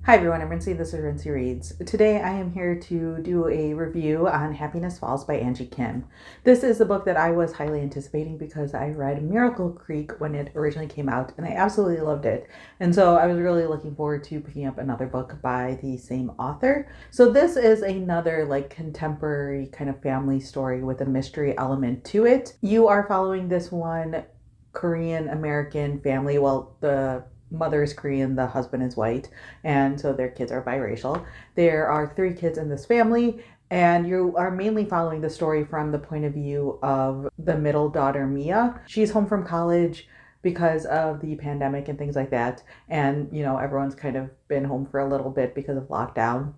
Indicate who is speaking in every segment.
Speaker 1: Hi everyone, I'm Rincey. This is Rincey Reads. Today I am here to do a review on Happiness Falls by Angie Kim. This is a book that I was highly anticipating because I read Miracle Creek when it originally came out and I absolutely loved it. And so I was really looking forward to picking up another book by the same author. So this is another contemporary kind of family story with a mystery element to it. You are following this one Korean American family. Well, the mother is Korean, the husband is white, and so their kids are biracial. There are 3 kids in this family, and you are mainly following the story from the point of view of the middle daughter, Mia. She's home from college because of the pandemic and things like that, and everyone's kind of been home for a little bit because of lockdown.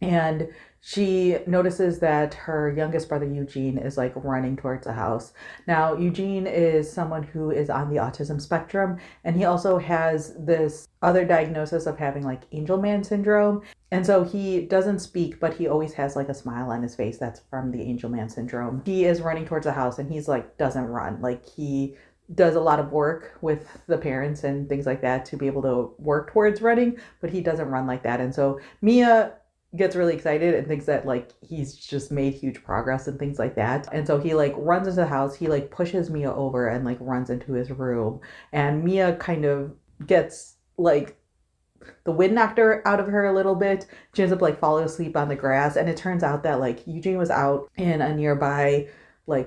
Speaker 1: And she notices that her youngest brother Eugene is running towards the house. Now, Eugene is someone who is on the autism spectrum, and he also has this other diagnosis of having Angelman syndrome. And so he doesn't speak, but he always has a smile on his face. That's from the Angelman syndrome. He is running towards the house and he's doesn't run. He does a lot of work with the parents and things like that to be able to work towards running, but he doesn't run like that. And so Mia gets really excited and thinks that he's just made huge progress and things like that. And so he runs into the house, he pushes Mia over and runs into his room, and Mia kind of gets the wind knocked her out of her a little bit. She ends up falling asleep on the grass, and it turns out that Eugene was out in a nearby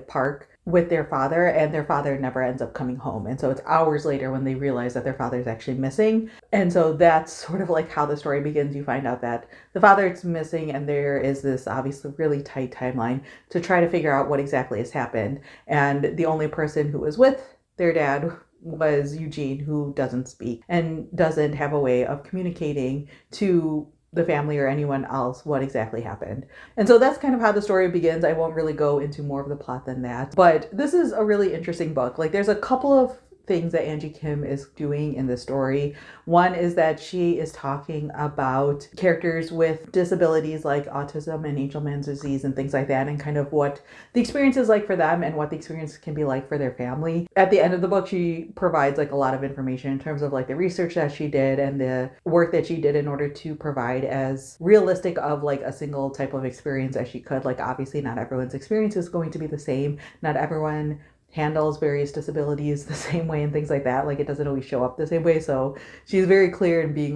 Speaker 1: park with their father, and their father never ends up coming home. And so it's hours later when they realize that their father is actually missing. And so that's sort of how the story begins. You find out that the father is missing, and there is this obviously really tight timeline to try to figure out what exactly has happened. And the only person who was with their dad was Eugene, who doesn't speak and doesn't have a way of communicating to the family or anyone else what exactly happened. And so that's kind of how the story begins. I won't really go into more of the plot than that, but this is a really interesting book. There's a couple of things that Angie Kim is doing in the story. One is that she is talking about characters with disabilities like autism and Angelman's disease and things like that, and kind of what the experience is like for them and what the experience can be like for their family. At the end of the book, she provides a lot of information in terms of the research that she did and the work that she did in order to provide as realistic of a single type of experience as she could. Obviously not everyone's experience is going to be the same. Not everyone handles various disabilities the same way and things like that. It doesn't always show up the same way. So she's very clear in being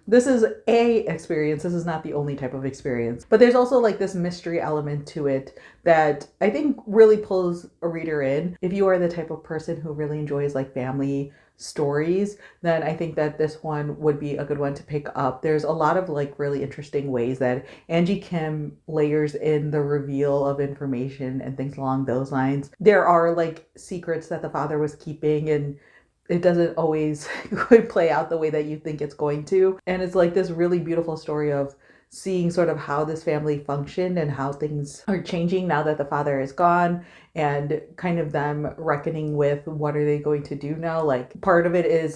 Speaker 1: this is a experience. This is not the only type of experience. But there's also this mystery element to it that I think really pulls a reader in. If you are the type of person who really enjoys family stories, then I think that this one would be a good one to pick up. There's a lot of really interesting ways that Angie Kim layers in the reveal of information and things along those lines. There are secrets that the father was keeping, and it doesn't always play out the way that you think it's going to. And it's this really beautiful story of seeing sort of how this family functioned and how things are changing now that the father is gone, and kind of them reckoning with what are they going to do now. Part of it is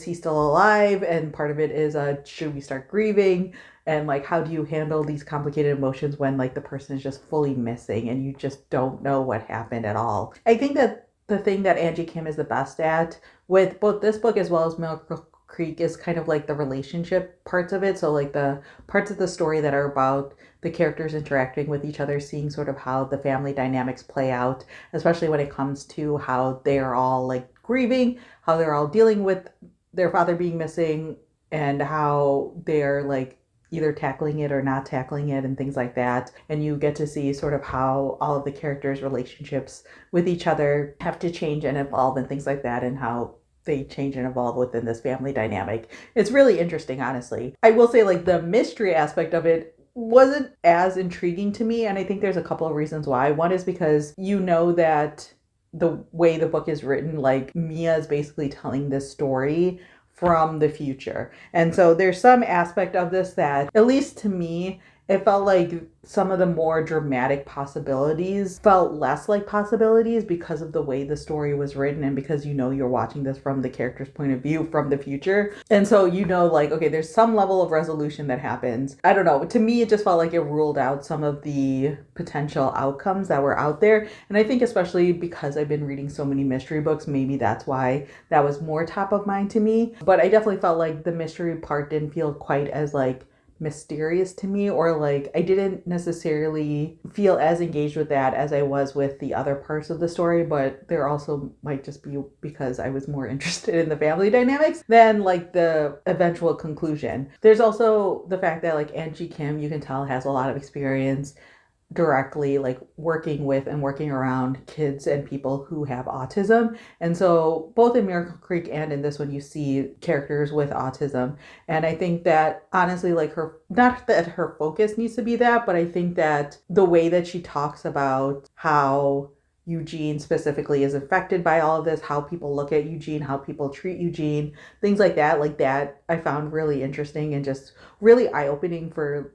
Speaker 1: he still alive? And part of it is, should we start grieving? And how do you handle these complicated emotions when the person is just fully missing and you just don't know what happened at all? I think that the thing that Angie Kim is the best at with both this book as well as Miracle Creek is kind of the relationship parts of it. So the parts of the story that are about the characters interacting with each other, seeing sort of how the family dynamics play out, especially when it comes to how they're all grieving, how they're all dealing with their father being missing, and how they're either tackling it or not tackling it and things like that. And you get to see sort of how all of the characters' relationships with each other have to change and evolve and things like that, and how they change and evolve within this family dynamic. It's really interesting, honestly. I will say the mystery aspect of it wasn't as intriguing to me, and I think there's a couple of reasons why. One is because that the way the book is written, Mia is basically telling this story from the future. And so there's some aspect of this that, at least to me, It felt like some of the more dramatic possibilities felt less like possibilities because of the way the story was written and because you're watching this from the character's point of view from the future. And so like, okay, there's some level of resolution that happens. I don't know. To me, it just felt like it ruled out some of the potential outcomes that were out there. And I think especially because I've been reading so many mystery books, maybe that's why that was more top of mind to me. But I definitely felt like the mystery part didn't feel quite as like mysterious to me, or like I didn't necessarily feel as engaged with that as I was with the other parts of the story. But there also might just be because I was more interested in the family dynamics than like the eventual conclusion. There's also the fact that like Angie Kim, you can tell, has a lot of experience directly like working with and working around kids and people who have autism. And so both in Miracle Creek and in this one, you see characters with autism. And I think that honestly, like not that her focus needs to be that, but I think that the way that she talks about how Eugene specifically is affected by all of this, how people look at Eugene, how people treat Eugene, things like that I found really interesting and just really eye-opening for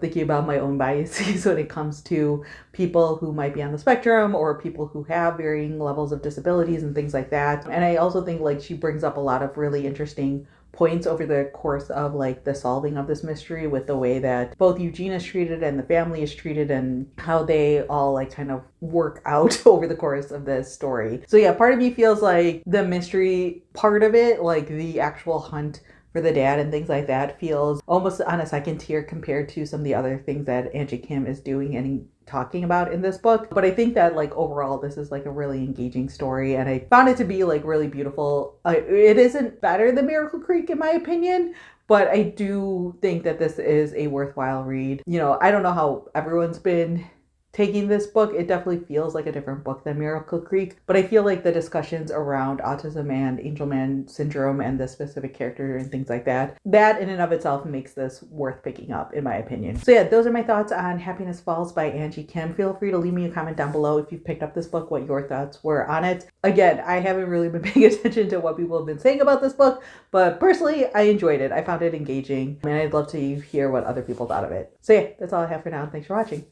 Speaker 1: thinking about my own biases when it comes to people who might be on the spectrum or people who have varying levels of disabilities and things like that. And I also think like she brings up a lot of really interesting points over the course of like the solving of this mystery, with the way that both Eugene is treated and the family is treated and how they all like kind of work out over the course of this story. So yeah, part of me feels like the mystery part of it, like the actual hunt for the dad and things like that, feels almost on a second tier compared to some of the other things that Angie Kim is doing and talking about in this book. But I think that like overall this is like a really engaging story, and I found it to be like really beautiful. It isn't better than Miracle Creek in my opinion, but I do think that this is a worthwhile read. I don't know how everyone's been taking this book. It definitely feels like a different book than Miracle Creek, but I feel like the discussions around autism and Angelman syndrome and the specific character and things like that in and of itself makes this worth picking up, in my opinion. So yeah, those are my thoughts on Happiness Falls by Angie Kim. Feel free to leave me a comment down below if you've picked up this book, what your thoughts were on it. Again, I haven't really been paying attention to what people have been saying about this book, but personally, I enjoyed it. I found it engaging, and I'd love to hear what other people thought of it. So yeah, that's all I have for now. Thanks for watching.